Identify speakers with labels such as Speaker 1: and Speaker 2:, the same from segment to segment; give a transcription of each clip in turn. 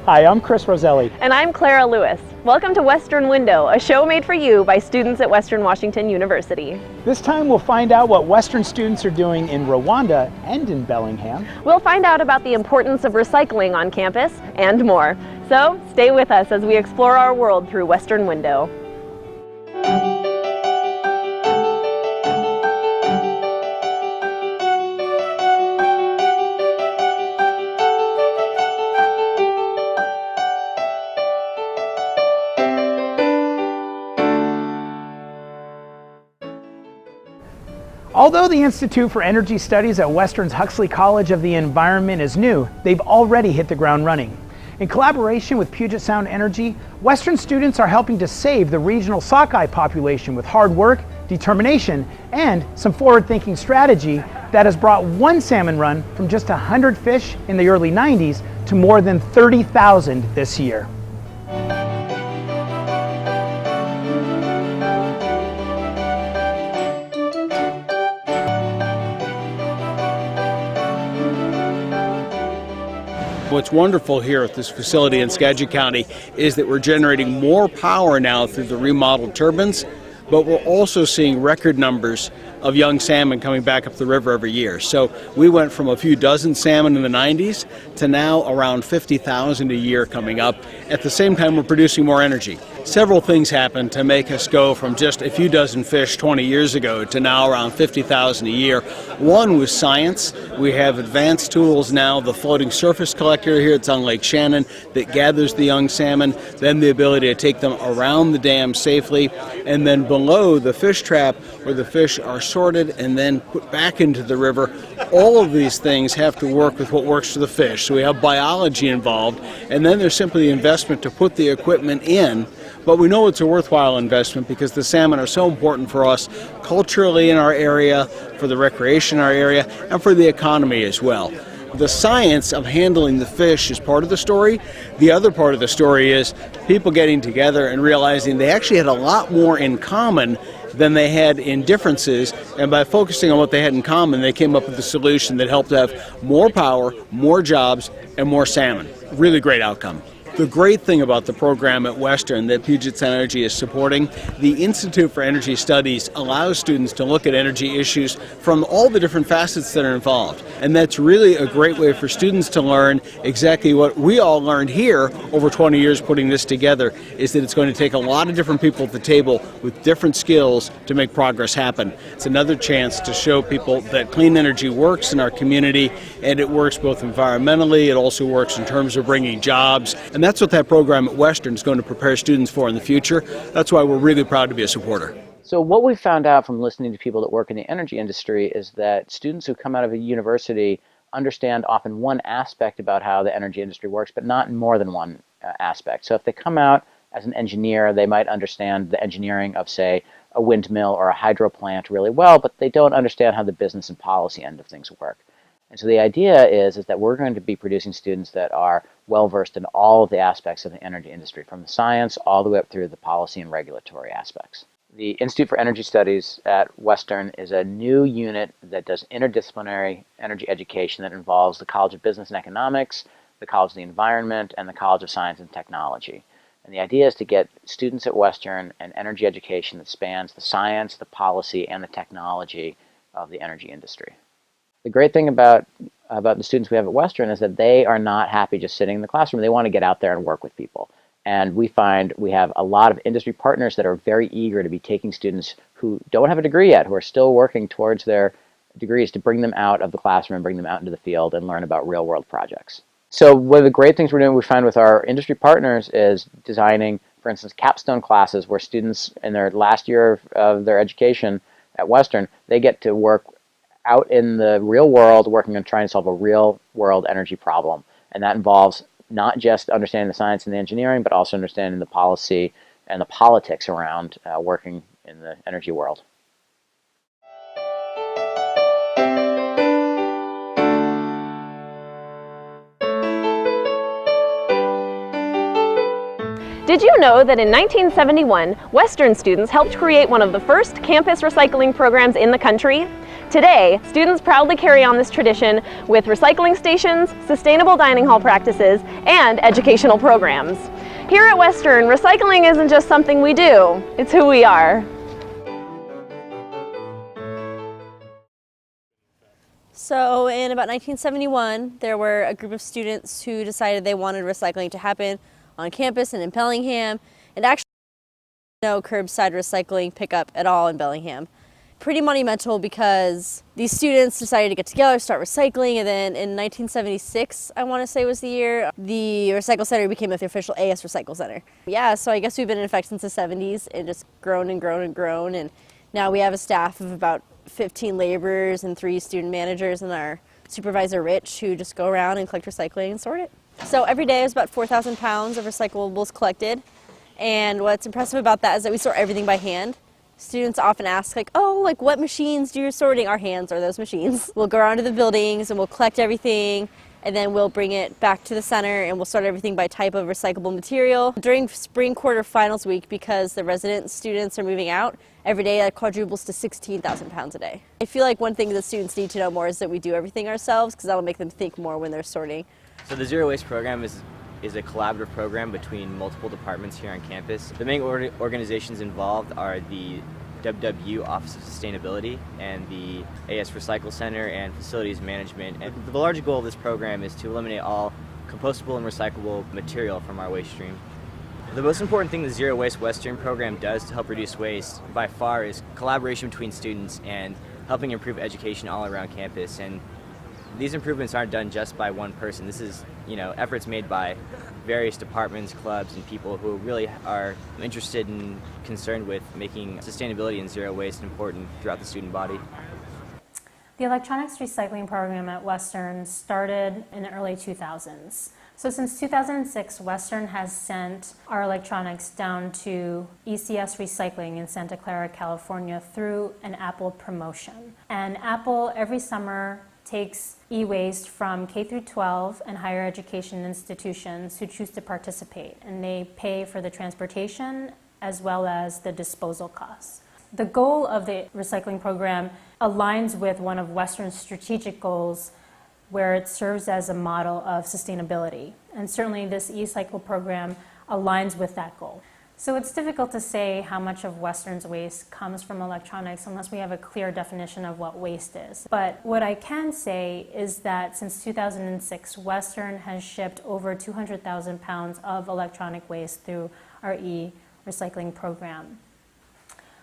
Speaker 1: Hi, I'm Chris Roselli.
Speaker 2: And I'm Clara Lewis. Welcome to Western Window, a show made for you by students at Western Washington University.
Speaker 1: This time we'll find out what Western students are doing in Rwanda and in Bellingham.
Speaker 2: We'll find out about the importance of recycling on campus and more. So stay with us as we explore our world through Western Window.
Speaker 1: Although the Institute for Energy Studies at Western's Huxley College of the Environment is new, they've already hit the ground running. In collaboration with Puget Sound Energy, Western students are helping to save the regional sockeye population with hard work, determination, and some forward-thinking strategy that has brought one salmon run from just 100 fish in the early 90s to more than 30,000 this year.
Speaker 3: What's wonderful here at this facility in Skagit County is that we're generating more power now through the remodeled turbines, but we're also seeing record numbers of young salmon coming back up the river every year. So we went from a few dozen salmon in the 90s to now around 50,000 a year coming up. At the same time, we're producing more energy. Several things happened to make us go from just a few dozen fish 20 years ago to now around 50,000 a year. One was science. We have advanced tools now, the floating surface collector here, it's on Lake Shannon, that gathers the young salmon, then the ability to take them around the dam safely, and then below the fish trap where the fish are sorted and then put back into the river. All of these things have to work with what works for the fish. So we have biology involved, and then there's simply the investment to put the equipment in. But we know it's a worthwhile investment because the salmon are so important for us culturally in our area, for the recreation in our area, and for the economy as well. The science of handling the fish is part of the story. The other part of the story is people getting together and realizing they actually had a lot more in common than they had in differences, and by focusing on what they had in common, they came up with a solution that helped have more power, more jobs, and more salmon. Really great outcome. The great thing about the program at Western that Puget Sound Energy is supporting, the Institute for Energy Studies allows students to look at energy issues from all the different facets that are involved. And that's really a great way for students to learn exactly what we all learned here over 20 years putting this together, is that it's going to take a lot of different people at the table with different skills to make progress happen. It's another chance to show people that clean energy works in our community, and it works both environmentally, it also works in terms of bringing jobs. And that's what that program at Western is going to prepare students for in the future. That's why we're really proud to be a supporter.
Speaker 4: So what we found out from listening to people that work in the energy industry is that students who come out of a university understand often one aspect about how the energy industry works, but not in more than one aspect. So if they come out as an engineer, they might understand the engineering of, say, a windmill or a hydro plant really well, but they don't understand how the business and policy end of things work. And so the idea is that we're going to be producing students that are well-versed in all of the aspects of the energy industry, from the science all the way up through the policy and regulatory aspects. The Institute for Energy Studies at Western is a new unit that does interdisciplinary energy education that involves the College of Business and Economics, the College of the Environment, and the College of Science and Technology. And the idea is to get students at Western an energy education that spans the science, the policy, and the technology of the energy industry. The great thing about the students we have at Western is that they are not happy just sitting in the classroom. They want to get out there and work with people. And we find we have a lot of industry partners that are very eager to be taking students who don't have a degree yet, who are still working towards their degrees, to bring them out of the classroom and bring them out into the field and learn about real-world projects. So one of the great things we're doing, we find with our industry partners, is designing, for instance, capstone classes where students in their last year of their education at Western, they get to work out in the real world working on trying to solve a real world energy problem. And that involves not just understanding the science and the engineering, but also understanding the policy and the politics around working in the energy world.
Speaker 2: Did you know that in 1971, Western students helped create one of the first campus recycling programs in the country? Today, students proudly carry on this tradition with recycling stations, sustainable dining hall practices, and educational programs. Here at Western, recycling isn't just something we do, it's who we are.
Speaker 5: So in about 1971, there were a group of students who decided they wanted recycling to happen on campus and in Bellingham, and actually no curbside recycling pickup at all in Bellingham. Pretty monumental because these students decided to get together, start recycling, and then in 1976, I want to say was the year, the Recycle Center became the official AS Recycle Center. Yeah, so I guess we've been in effect since the 70s and just grown and grown and grown, and now we have a staff of about 15 laborers and 3 student managers and our supervisor Rich, who just go around and collect recycling and sort it. So every day there's about 4,000 pounds of recyclables collected, and what's impressive about that is that we sort everything by hand. Students often ask, like, oh, like what machines do your sorting? Our hands are those machines. We'll go around to the buildings and we'll collect everything, and then we'll bring it back to the center and we'll sort everything by type of recyclable material. During spring quarterfinals week, because the resident students are moving out, every day that quadruples to 16,000 pounds a day. I feel like one thing that students need to know more is that we do everything ourselves, because that'll make them think more when they're sorting.
Speaker 6: So the Zero Waste program is a collaborative program between multiple departments here on campus. The main organizations involved are the WW Office of Sustainability and the AS Recycle Center and Facilities Management. And the larger goal of this program is to eliminate all compostable and recyclable material from our waste stream. The most important thing the Zero Waste Western program does to help reduce waste by far is collaboration between students and helping improve education all around campus. And these improvements aren't done just by one person. This is, efforts made by various departments, clubs, and people who really are interested and concerned with making sustainability and zero waste important throughout the student body.
Speaker 7: The electronics recycling program at Western started in the early 2000s. So since 2006, Western has sent our electronics down to ECS Recycling in Santa Clara, California through an Apple promotion. And Apple every summer takes e-waste from K through 12 and higher education institutions who choose to participate, and they pay for the transportation as well as the disposal costs. The goal of the recycling program aligns with one of Western's strategic goals, where it serves as a model of sustainability. And certainly this e-cycle program aligns with that goal. So it's difficult to say how much of Western's waste comes from electronics unless we have a clear definition of what waste is. But what I can say is that since 2006, Western has shipped over 200,000 pounds of electronic waste through our e-recycling program.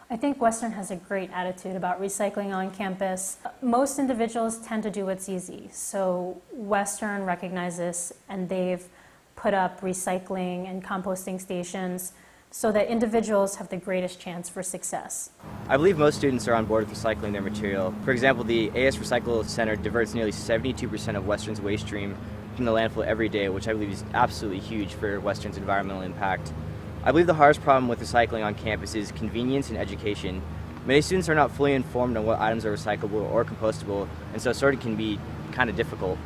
Speaker 7: I think Western has a great attitude about recycling on campus. Most individuals tend to do what's easy, so Western recognizes this, and they've put up recycling and composting stations so that individuals have the greatest chance for success.
Speaker 6: I believe most students are on board with recycling their material. For example, the AS Recycle Center diverts nearly 72% of Western's waste stream from the landfill every day, which I believe is absolutely huge for Western's environmental impact. I believe the hardest problem with recycling on campus is convenience and education. Many students are not fully informed on what items are recyclable or compostable, and so sorting can be kind of difficult.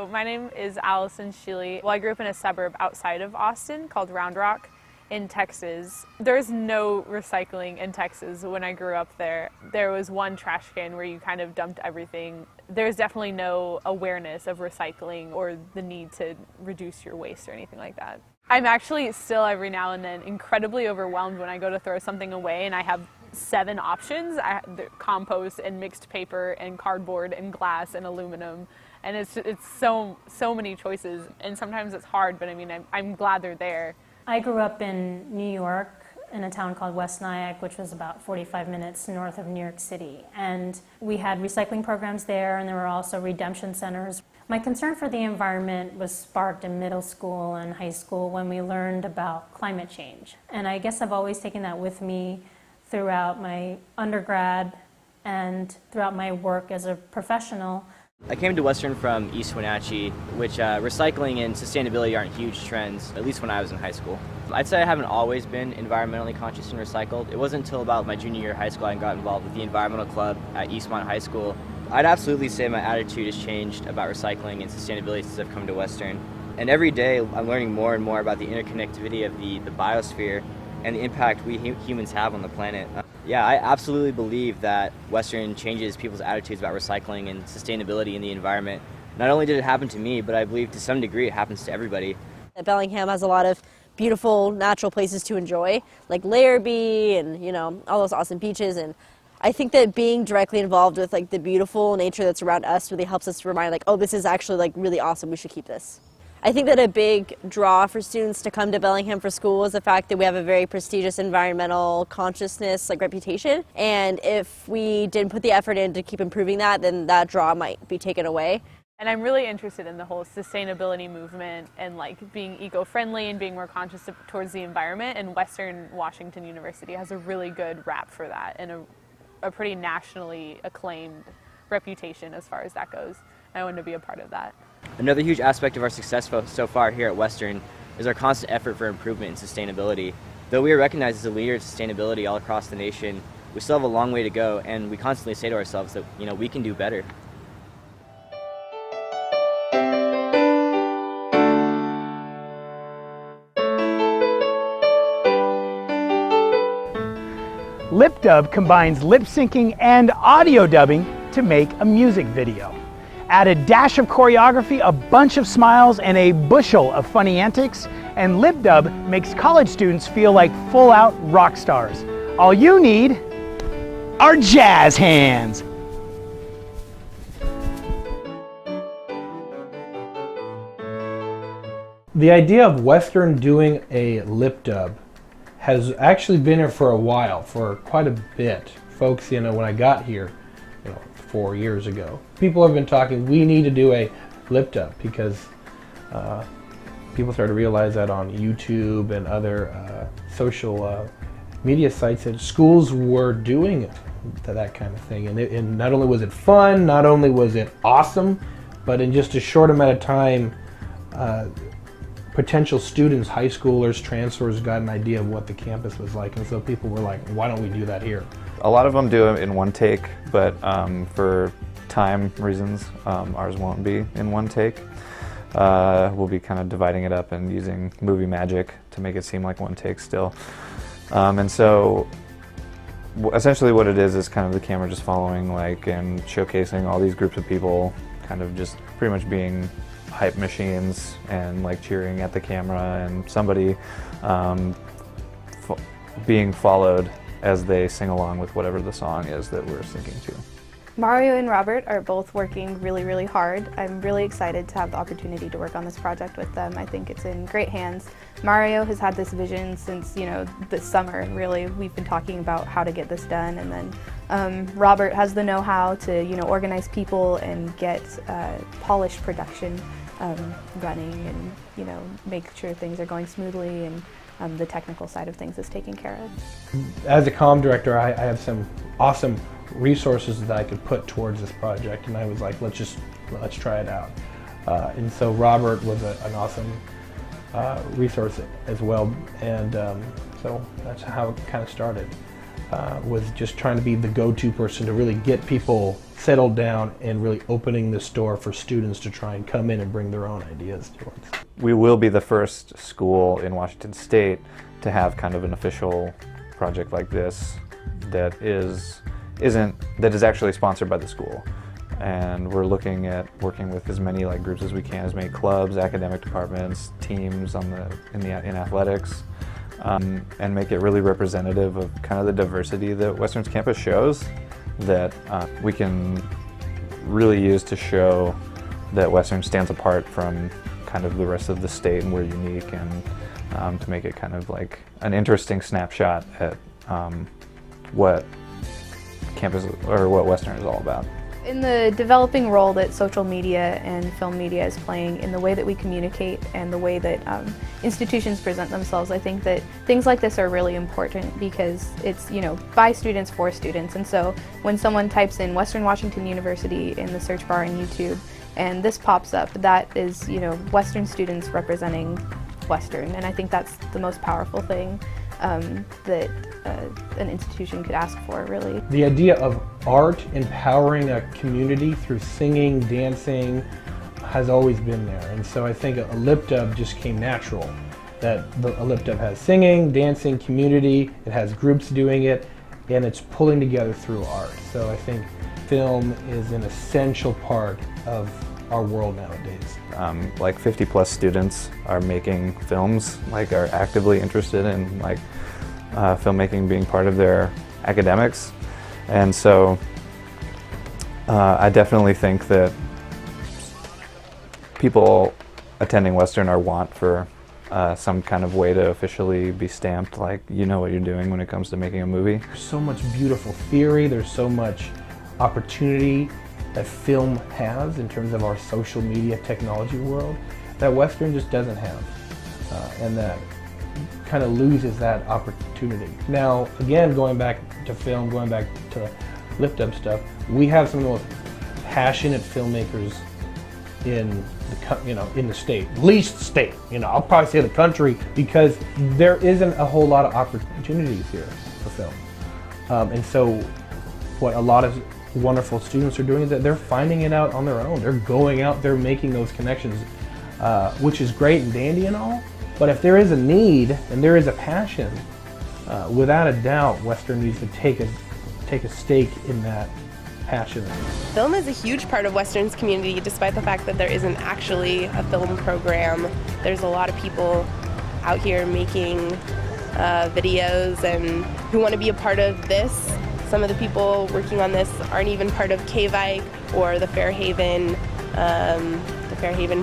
Speaker 8: My name is Allison Sheely. Well, I grew up in a suburb outside of Austin called Round Rock in Texas. There's no recycling in Texas. When I grew up there was one trash can where you kind of dumped everything. There's definitely no awareness of recycling or the need to reduce your waste or anything like that. I'm actually still every now and then incredibly overwhelmed when I go to throw something away and I have 7 options. I have compost and mixed paper and cardboard and glass and aluminum, and it's so many choices, and sometimes it's hard, but I mean I'm glad they're there.
Speaker 7: I grew up in New York in a town called West Nyack, which was about 45 minutes north of New York City, and we had recycling programs there, and there were also redemption centers. My concern for the environment was sparked in middle school and high school when we learned about climate change. And I guess I've always taken that with me throughout my undergrad and throughout my work as a professional.
Speaker 6: I came to Western from East Wenatchee, which recycling and sustainability aren't huge trends, at least when I was in high school. I'd say I haven't always been environmentally conscious and recycled. It wasn't until about my junior year of high school I got involved with the environmental club at Eastmont High School. I'd absolutely say my attitude has changed about recycling and sustainability since I've come to Western. And every day I'm learning more and more about the interconnectivity of the biosphere and the impact we humans have on the planet. Yeah, I absolutely believe that Western changes people's attitudes about recycling and sustainability in the environment. Not only did it happen to me, but I believe to some degree it happens to everybody.
Speaker 5: Bellingham has a lot of beautiful natural places to enjoy, like Larrabee and, you know, all those awesome beaches. And I think that being directly involved with like the beautiful nature that's around us really helps us to remind like, oh, this is actually like really awesome. We should keep this. I think that a big draw for students to come to Bellingham for school is the fact that we have a very prestigious environmental consciousness like reputation. And if we didn't put the effort in to keep improving that, then that draw might be taken away.
Speaker 8: And I'm really interested in the whole sustainability movement and like being eco-friendly and being more conscious towards the environment. And Western Washington University has a really good rap for that and a pretty nationally acclaimed reputation as far as that goes. I want to be a part of that.
Speaker 6: Another huge aspect of our success so far here at Western is our constant effort for improvement in sustainability. Though we are recognized as a leader in sustainability all across the nation, we still have a long way to go, and we constantly say to ourselves that, you know, we can do better.
Speaker 1: LipDub combines lip syncing and audio dubbing to make a music video. Add a dash of choreography, a bunch of smiles, and a bushel of funny antics, and LipDub makes college students feel like full-out rock stars. All you need are jazz hands.
Speaker 9: The idea of Western doing a lip dub has actually been here for a while, for quite a bit. Folks, you know, when I got here, 4 years ago, people have been talking, we need to do a lip dub, because people started to realize that on YouTube and other social media sites that schools were doing that kind of thing. And not only was it fun, not only was it awesome, but in just a short amount of time, potential students, high schoolers, transfers got an idea of what the campus was like, and so people were like, why don't we do that here?
Speaker 10: A lot of them do it in one take, but for time reasons, ours won't be in one take. We'll be kind of dividing it up and using movie magic to make it seem like one take still. And so essentially what it is kind of the camera just following and showcasing all these groups of people kind of just pretty much being hype machines and cheering at the camera, and somebody being followed as they sing along with whatever the song is that we're singing to.
Speaker 11: Mario and Robert are both working really, really hard. I'm really excited to have the opportunity to work on this project with them. I think it's in great hands. Mario has had this vision since, this summer, and really we've been talking about how to get this done, and then Robert has the know-how to, organize people and get polished production running, and, make sure things are going smoothly, and the technical side of things is taken care of.
Speaker 9: As a comm director, I have some awesome resources that I could put towards this project, and I was like, let's try it out. And so Robert was an awesome resource as well, and so that's how it kind of started, was just trying to be the go-to person to really get people settled down and really opening this door for students to try and come in and bring their own ideas towards.
Speaker 10: We will be the first school in Washington State to have kind of an official project like this that is actually sponsored by the school. And we're looking at working with as many groups as we can, as many clubs, academic departments, teams in athletics, and make it really representative of kind of the diversity that Western's campus shows, that we can really use to show that Western stands apart from kind of the rest of the state, and we're unique, and to make it kind of like an interesting snapshot at what campus or what Western is all about.
Speaker 11: In the developing role that social media and film media is playing in the way that we communicate and the way that institutions present themselves, I think that things like this are really important, because it's, by students for students. And so when someone types in Western Washington University in the search bar on YouTube and this pops up, that is, Western students representing Western. And I think that's the most powerful thing that an institution could ask for, really.
Speaker 9: The idea of art empowering a community through singing, dancing, has always been there, and so I think a lip dub just came natural. that a lip dub has singing, dancing, community, it has groups doing it, and it's pulling together through art. So I think film is an essential part of our world nowadays.
Speaker 10: Like 50 plus students are making films, like are actively interested in like filmmaking being part of their academics. And so I definitely think that people attending Western are want for some kind of way to officially be stamped, like you know what you're doing when it comes to making a movie.
Speaker 9: There's so much beautiful theory, there's so much opportunity that film has in terms of our social media technology world that Western just doesn't have, and that kind of loses that opportunity. Now, again, going back to film, going back to lip dub stuff, we have some of the most passionate filmmakers in the state, least state, I'll probably say the country, because there isn't a whole lot of opportunities here for film. And so what a lot of wonderful students are doing is that they're finding it out on their own. They're going out, they're making those connections, which is great and dandy and all, but if there is a need and there is a passion, without a doubt, Western needs to take a stake in that passion.
Speaker 12: Film is a huge part of Western's community, despite the fact that there isn't actually a film program. There's a lot of people out here making videos and who want to be a part of this. Some of the people working on this aren't even part of KVIC or the Fairhaven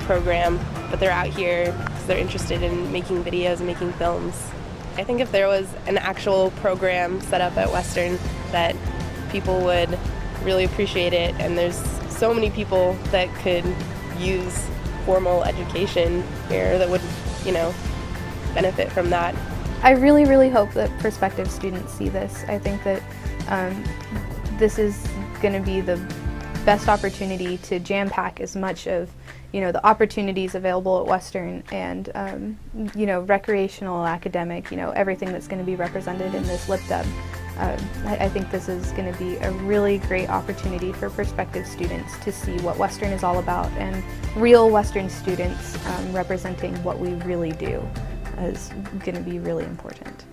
Speaker 12: program, but they're out here because they're interested in making videos and making films. I think if there was an actual program set up at Western, that people would really appreciate it, and there's so many people that could use formal education here that would, benefit from that.
Speaker 11: I really, really hope that prospective students see this. I think that this is going to be the best opportunity to jam-pack as much of the opportunities available at Western and recreational, academic, everything that's going to be represented in this lip dub. I think this is going to be a really great opportunity for prospective students to see what Western is all about, and real Western students representing what we really do is going to be really important.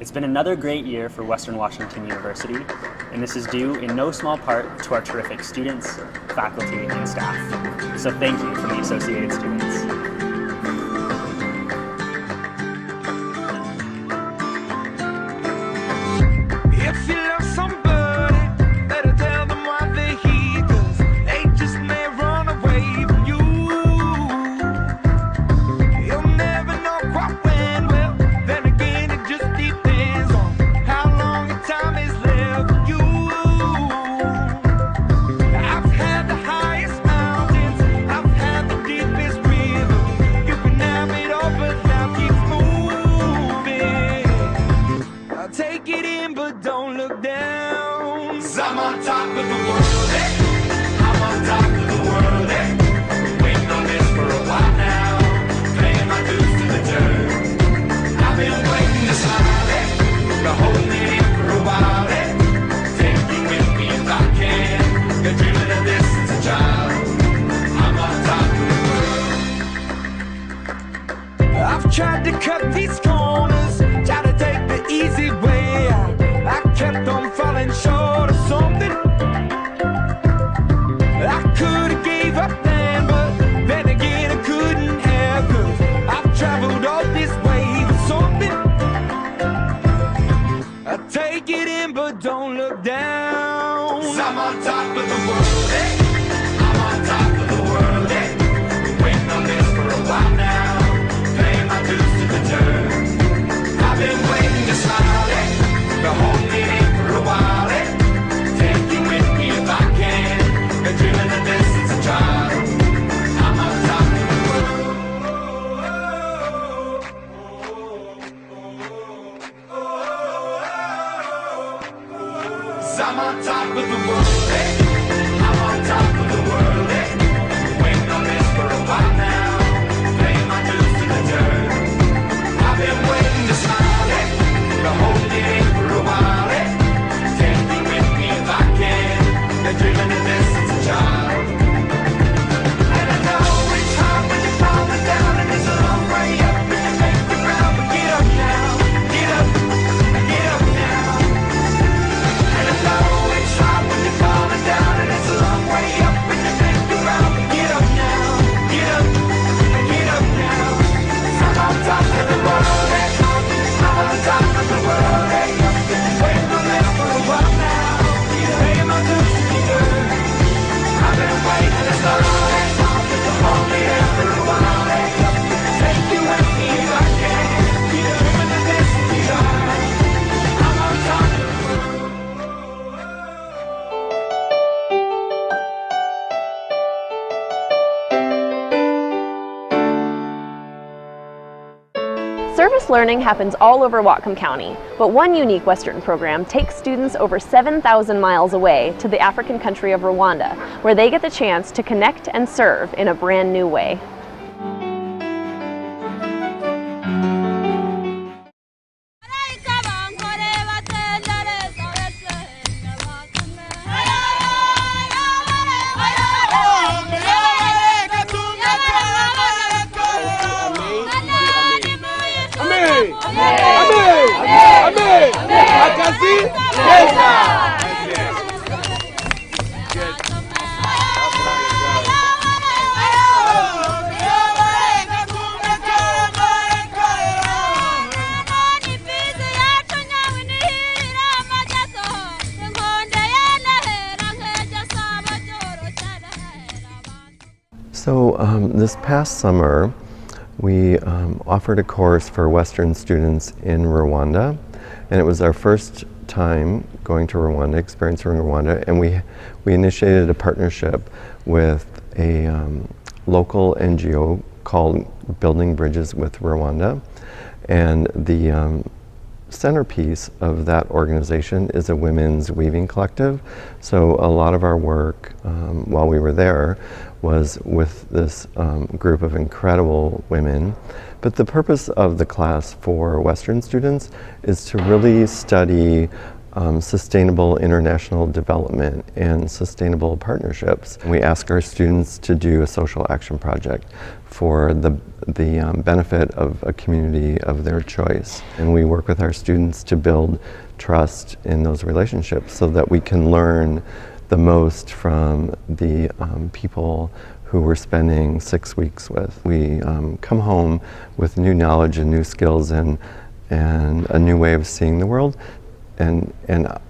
Speaker 13: It's been another great year for Western Washington University, and this is due in no small part to our terrific students, faculty, and staff. So thank you from the Associated Students.
Speaker 14: Tried to cut these corners, tried to take the easy way out. I kept on falling short of something. I could have gave up then, but then again I couldn't have, 'cause I've traveled all this way for something. I take it in but don't look down. 'Cause I'm on top of the world, hey. I'm on top of the world, hey. Waiting on this for a while now. I've been waiting to smile, to hold me in for a while, take you with me if I can. Been dreaming of this since a child. I'm on top of the world. I'm on top of the world, I'm on top of the world, waiting on this for a while now. Paying my dues to the dirt. I've been waiting to smile, to hold it in for a while, take me with me if I can. Been dreaming of this since a child.
Speaker 2: Service learning happens all over Whatcom County, but one unique Western program takes students over 7,000 miles away to the African country of Rwanda, where they get the chance to connect and serve in a brand new way.
Speaker 15: So this past summer, we offered a course for Western students in Rwanda, and it was our first time going to Rwanda, experiencing Rwanda, and we initiated a partnership with a local NGO called Building Bridges with Rwanda, and the centerpiece of that organization is a women's weaving collective. So a lot of our work while we were there was with this group of incredible women. But the purpose of the class for Western students is to really study sustainable international development and sustainable partnerships. We ask our students to do a social action project for the benefit of a community of their choice. And we work with our students to build trust in those relationships so that we can learn the most from the people who we're spending 6 weeks with. We come home with new knowledge and new skills and a new way of seeing the world. And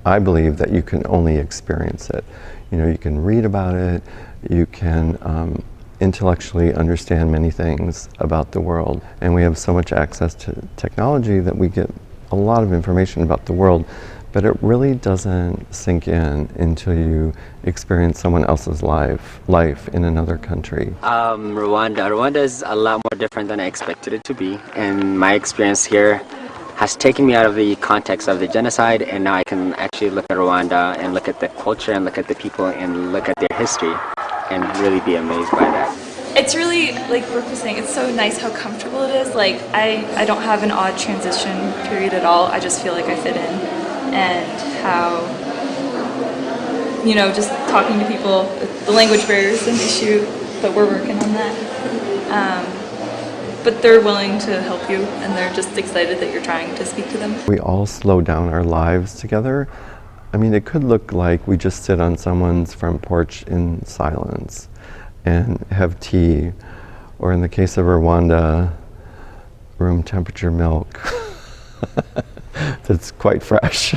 Speaker 15: I believe that you can only experience it. You know, you can read about it, you can intellectually understand many things about the world. And we have so much access to technology that we get a lot of information about the world, but it really doesn't sink in until you experience someone else's life in another country.
Speaker 16: Rwanda is a lot more different than I expected it to be, and my experience here has taken me out of the context of the genocide, and now I can actually look at Rwanda and look at the culture and look at the people and look at their history and really be amazed by that.
Speaker 17: It's really, like Brooke was saying, it's so nice how comfortable it is. Like, I don't have an odd transition period at all. I just feel like I fit in. And how, you know, just talking to people, the language barrier is an issue, but we're working on that. But they're willing to help you, and they're just excited that you're trying to speak to them.
Speaker 15: We all slow down our lives together. I mean, it could look like we just sit on someone's front porch in silence and have tea, or in the case of Rwanda, room temperature milk that's quite fresh.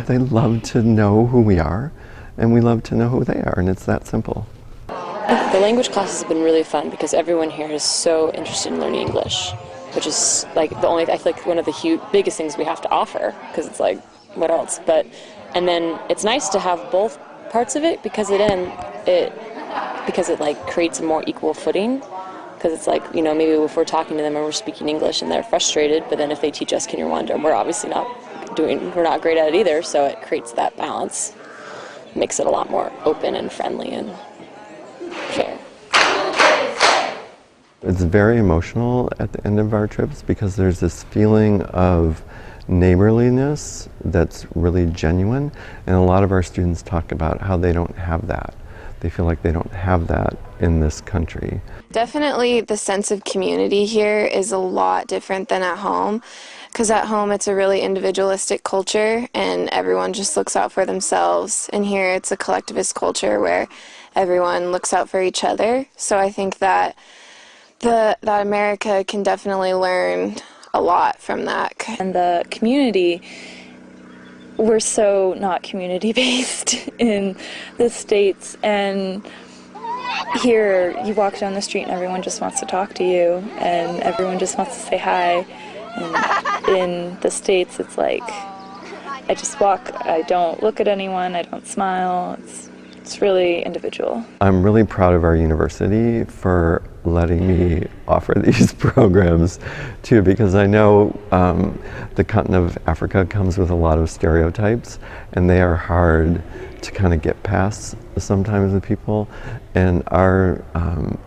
Speaker 15: They love to know who we are, and we love to know who they are, and it's that simple.
Speaker 18: The language class has been really fun because everyone here is so interested in learning English, which is like I feel like one of the biggest things we have to offer, because it's like, what else? And then it's nice to have both parts of it because it like creates a more equal footing. Because it's like, you know, maybe if we're talking to them and we're speaking English and they're frustrated, but then if they teach us Kinyarwanda, we're obviously we're not great at it either, so it creates that balance. Makes it a lot more open and friendly and fair.
Speaker 15: It's very emotional at the end of our trips because there's this feeling of neighborliness that's really genuine, and a lot of our students talk about how they don't have that. They feel like they don't have that in this country.
Speaker 19: Definitely the sense of community here is a lot different than at home, because at home it's a really individualistic culture and everyone just looks out for themselves, and here it's a collectivist culture where everyone looks out for each other. So I think that that America can definitely learn a lot from that.
Speaker 17: And the community, we're so not community-based in the States, and here you walk down the street and everyone just wants to talk to you and everyone just wants to say hi. And in the States it's like, I just walk, I don't look at anyone, I don't smile, it's It's really individual.
Speaker 15: I'm really proud of our university for letting me offer these programs too, because I know the continent of Africa comes with a lot of stereotypes, and they are hard to kind of get past sometimes with people. And our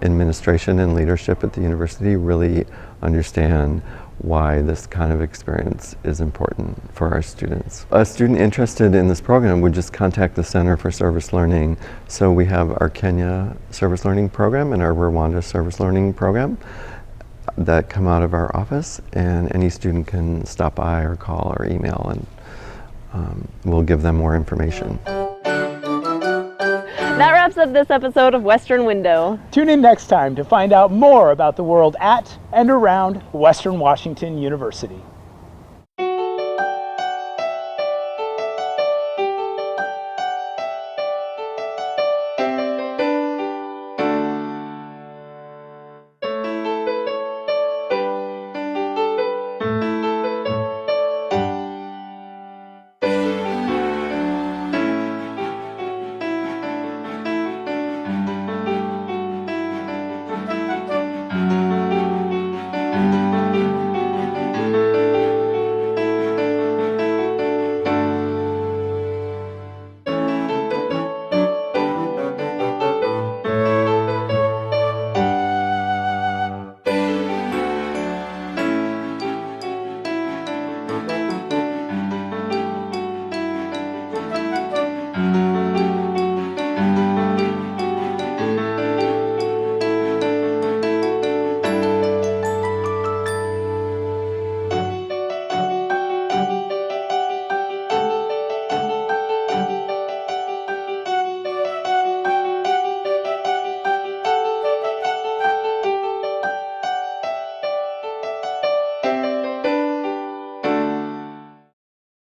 Speaker 15: administration and leadership at the university really understand why this kind of experience is important for our students. A student interested in this program would just contact the Center for Service Learning. So we have our Kenya Service Learning Program and our Rwanda Service Learning Program that come out of our office, and any student can stop by or call or email, and we'll give them more information.
Speaker 2: That wraps up this episode of Western Window.
Speaker 1: Tune in next time to find out more about the world at and around Western Washington University.